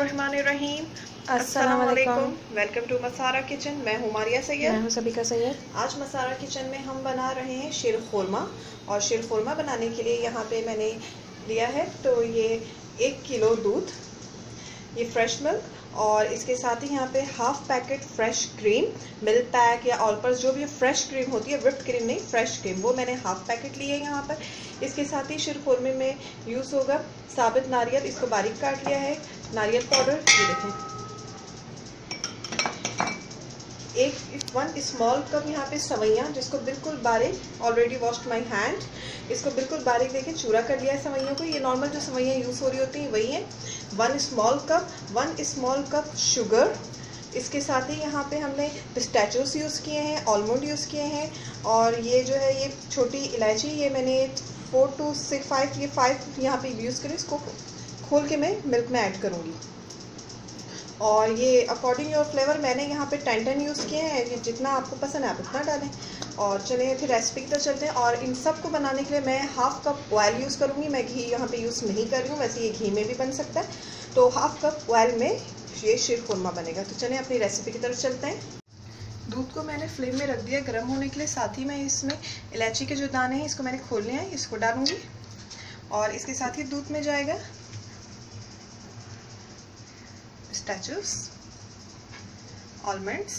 बिस्मिल्लाहिर्रहमानिर्रहीम। अस्सलाम वालेकुम। Welcome to Masara kitchen. मैं हूँ मारिया सैयद। मैं हूँ सबिका सैयद। आज मसारा किचन में हम बना रहे हैं शीरखुरमा। और शीरखुरमा बनाने के लिए यहाँ पे मैंने लिया है तो ये 1 किलो दूध, ये फ्रेश मिल्क, और इसके साथ ही यहाँ पे half packet fresh cream, milk pack या ऑल पर्स जो भी फ्रेश क्रीम होती है, व्हिप्ड क्रीम नहीं फ्रेश क्रीम, वो मैंने हाफ पैकेट ली है यहाँ पर। इसके साथ ही शीरखुरमे में यूज़ होगा साबित नारियल, इसको बारीक काट लिया है, नारियल पाउडर, ये देखें 1 स्मॉल कप यहाँ पे सवैयाँ, जिसको बिल्कुल बारीक, ऑलरेडी वॉश्ड माई हैंड, इसको बिल्कुल बारीक देखें चूरा कर लिया है सवैयों को। ये नॉर्मल जो सवैयाँ यूज़ हो रही होती हैं वही है। 1 स्मॉल कप शुगर। इसके साथ ही यहाँ पे हमने पिस्ताचियोस यूज़ किए हैं, आलमंड यूज़ किए हैं, और ये जो है ये छोटी इलायची, ये मैंने 4 to 5 ये 5 यहाँ पे यूज़ करें। इसको खोल के मैं मिल्क में ऐड करूँगी। और ये अकॉर्डिंग योर फ्लेवर मैंने यहाँ पे 10 यूज़ किए हैं, जितना आपको पसंद है आप उतना डालें। और चलिए फिर रेसिपी की तरफ चलते हैं। और इन सब को बनाने के लिए मैं हाफ कप ऑयल यूज़ करूँगी। मैं घी यहाँ पे यूज़ नहीं कर रही हूँ, वैसे ये घी में भी बन सकता है। तो हाफ कप ऑयल में ये शीरखुरमा बनेगा। तो चलिए अपनी रेसिपी की तरफ चलते हैं। दूध को मैंने फ्लेम में रख दिया गर्म होने के लिए। साथ ही मैं इसमें इलायची के जो दाने हैं इसको मैंने खोल लिया है, इसको डालूँगी। और इसके साथ ही दूध में जाएगा पिस्ताचियोस, आलमंड्स,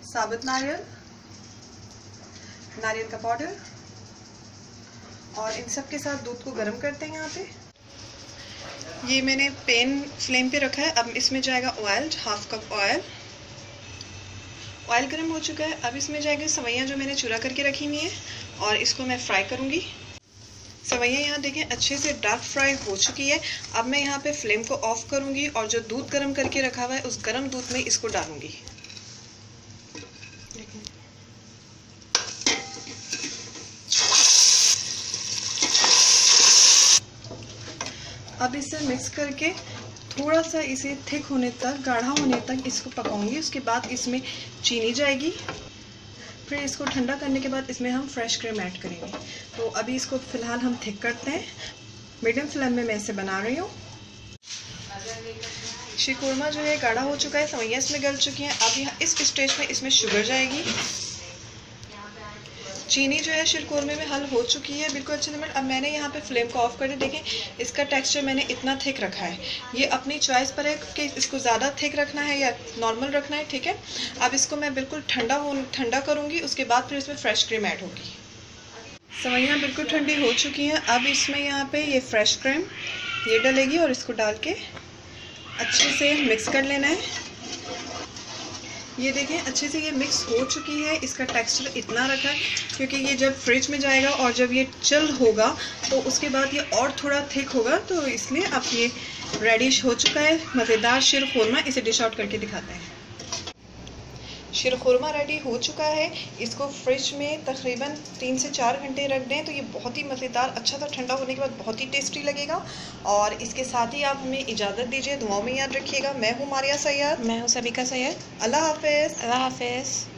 साबुत नारियल, नारियल का पाउडर, और इन सब के साथ दूध को गर्म करते हैं। यहाँ पे ये मैंने पैन फ्लेम पे रखा है। अब इसमें जाएगा oil, half cup oil. Oil गर्म हो चुका है। अब इसमें जाएगी सवैयाँ जो मैंने चूरा करके रखी हुई है, और इसको मैं फ्राई करूँगी। सवैयाँ यहाँ देखें अच्छे से डार्क फ्राई हो चुकी है। अब मैं यहाँ पे फ्लेम को ऑफ करूँगी और जो दूध गर्म करके रखा हुआ है उस गर्म दूध में इसको डालूँगी। अब इसे मिक्स करके थोड़ा सा इसे थिक होने तक, गाढ़ा होने तक इसको पकाऊंगी। उसके बाद इसमें चीनी जाएगी। फिर इसको ठंडा करने के बाद इसमें हम फ्रेश क्रीम ऐड करेंगे। तो अभी इसको फ़िलहाल हम थिक करते हैं। मीडियम फ्लेम में मैं इसे बना रही हूँ। शीरखुरमा जो है गाढ़ा हो चुका है, सवैयाँ इसमें गल चुकी हैं। अब यहाँ इस स्टेज में इसमें शुगर जाएगी। चीनी जो है शीरखुरमे में हल हो चुकी है बिल्कुल अच्छे से। अब मैंने यहाँ पे फ्लेम को ऑफ कर दिया। देखें इसका टेक्सचर मैंने इतना थिक रखा है। ये अपनी चॉइस पर है कि इसको ज़्यादा थिक रखना है या नॉर्मल रखना है, ठीक है। अब इसको मैं बिल्कुल ठंडा करूँगी। उसके बाद फिर इसमें फ्रेश क्रीम ऐड होगी। सवैयाँ बिल्कुल ठंडी हो चुकी हैं। अब इसमें यहाँ पे ये फ्रेश क्रीम ये डलेगी और इसको डाल के अच्छे से मिक्स कर लेना है। ये देखें अच्छे से ये मिक्स हो चुकी है। इसका टेक्सचर इतना रखा है क्योंकि ये जब फ्रिज में जाएगा और जब ये चिल होगा तो उसके बाद ये और थोड़ा थिक होगा, तो इसलिए अब ये रेडिश हो चुका है मज़ेदार शीरखुरमा। इसे डिश आउट करके दिखाते हैं। शीरखुरमा रेडी हो चुका है। इसको फ्रिज में तकरीबन 3 से 4 घंटे रख दें तो ये बहुत ही मज़ेदार, अच्छा सा ठंडा होने के बाद बहुत ही टेस्टी लगेगा। और इसके साथ ही आप हमें इजाज़त दीजिए। दुआओं में याद रखिएगा। मैं हूँ मारिया सैयद। मैं हूँ सबिका सैयद। अल्लाह हाफिज़। अल्लाह हाफिज़।